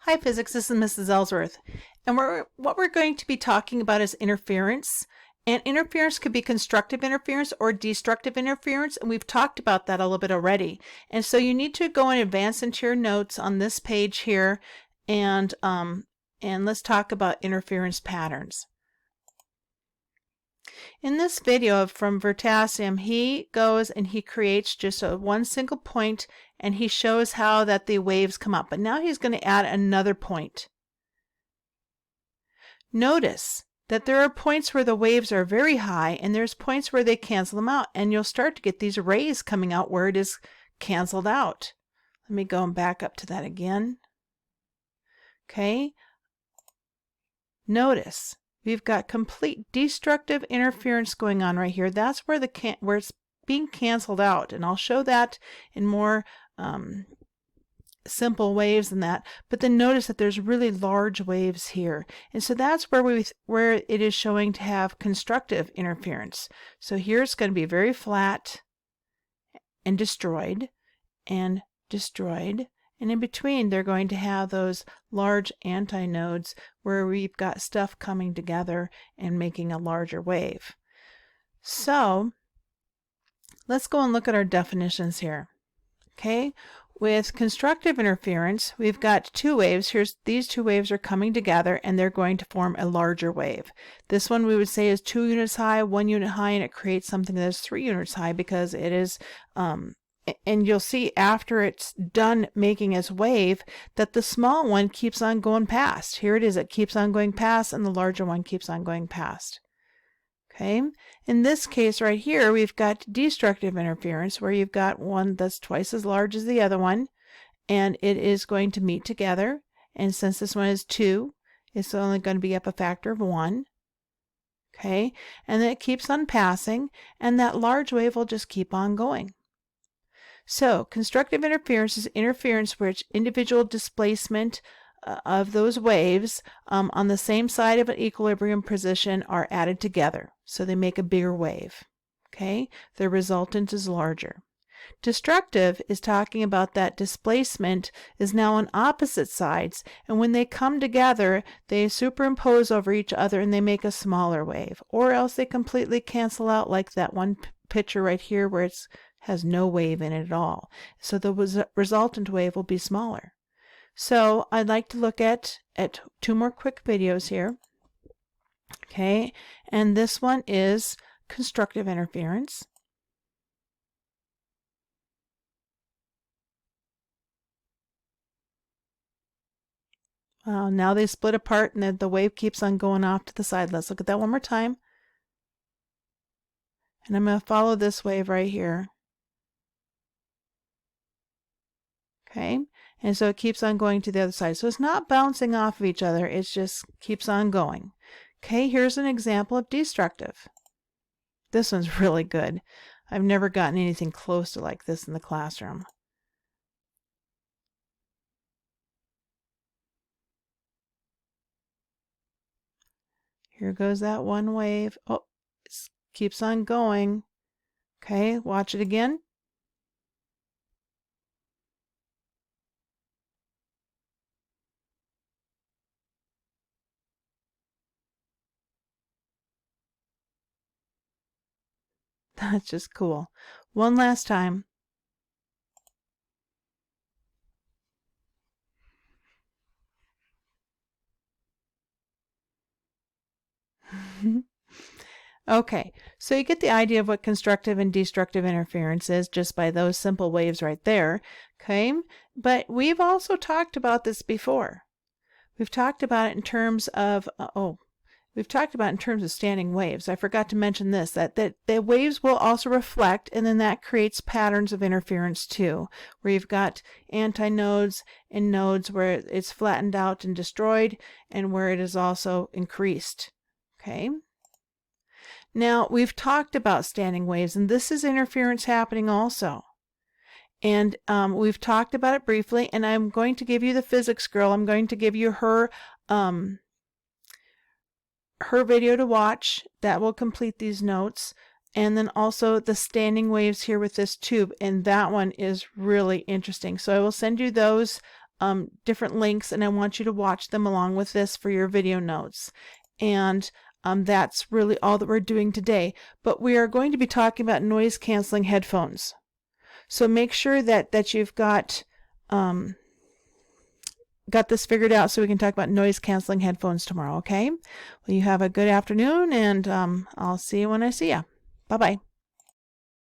Hi Physics, this is Mrs. Ellsworth, and what we're going to be talking about is interference. And interference could be constructive interference or destructive interference, and we've talked about that a little bit already. And so you need to go and advance into your notes on this page here, and let's talk about interference patterns. In this video from Vertasium, he goes and he creates just one single point, and he shows how that the waves come up. But now he's going to add another point. Notice that there are points where the waves are very high, and there's points where they cancel them out, and you'll start to get these rays coming out where it is canceled out. Let me go and back up to that again. Okay. Notice we've got complete destructive interference going on right here. That's where where it's being canceled out, and I'll show that in more simple waves than that. But then notice that there's really large waves here, and so that's where it is showing to have constructive interference. So here it's going to be very flat and destroyed, and destroyed. And in between, they're going to have those large antinodes where we've got stuff coming together and making a larger wave. So let's go and look at our definitions here. Okay, with constructive interference, we've got two waves. These two waves are coming together, and they're going to form a larger wave. This one we would say is 2 units high, 1 unit high, and it creates something that is 3 units high because it is and you'll see after it's done making its wave that the small one keeps on going past. Here it is, it keeps on going past, and the larger one keeps on going past. Okay, in this case right here, we've got destructive interference where you've got one that's twice as large as the other one, and it is going to meet together. And since this one is 2, it's only going to be up a factor of 1. Okay, and then it keeps on passing, and that large wave will just keep on going. So constructive interference is interference where individual displacement of those waves on the same side of an equilibrium position are added together. So they make a bigger wave. Okay, the resultant is larger. Destructive is talking about that displacement is now on opposite sides, and when they come together, they superimpose over each other and they make a smaller wave, or else they completely cancel out, like that one picture right here where it's has no wave in it at all. So the resultant wave will be smaller. So I'd like to look at 2 more quick videos here. Okay, and this one is constructive interference. Now they split apart and then the wave keeps on going off to the side. Let's look at that one more time. And I'm going to follow this wave right here. Okay, and so it keeps on going to the other side. So it's not bouncing off of each other, it just keeps on going. Okay, here's an example of destructive. This one's really good. I've never gotten anything close to like this in the classroom. Here goes that one wave. Oh, it keeps on going. Okay, watch it again. That's just cool. One last time. Okay, so you get the idea of what constructive and destructive interference is just by those simple waves right there. Okay, but we've also talked about this before. We've talked about it in terms of standing waves. I forgot to mention this, that the waves will also reflect, and then that creates patterns of interference too, where you've got antinodes and nodes where it's flattened out and destroyed, and where it is also increased. Okay. Now, we've talked about standing waves, and this is interference happening also. And we've talked about it briefly, and I'm going to give you the physics girl. I'm going to give you her video to watch. That will complete these notes. And then also the standing waves here with this tube, and that one is really interesting. So I will send you those different links, and I want you to watch them along with this for your video notes. And that's really all that we're doing today. But we are going to be talking about noise canceling headphones. So make sure that you've got this figured out so we can talk about noise canceling headphones tomorrow, okay? Well, you have a good afternoon, and I'll see you when I see you. Bye-bye.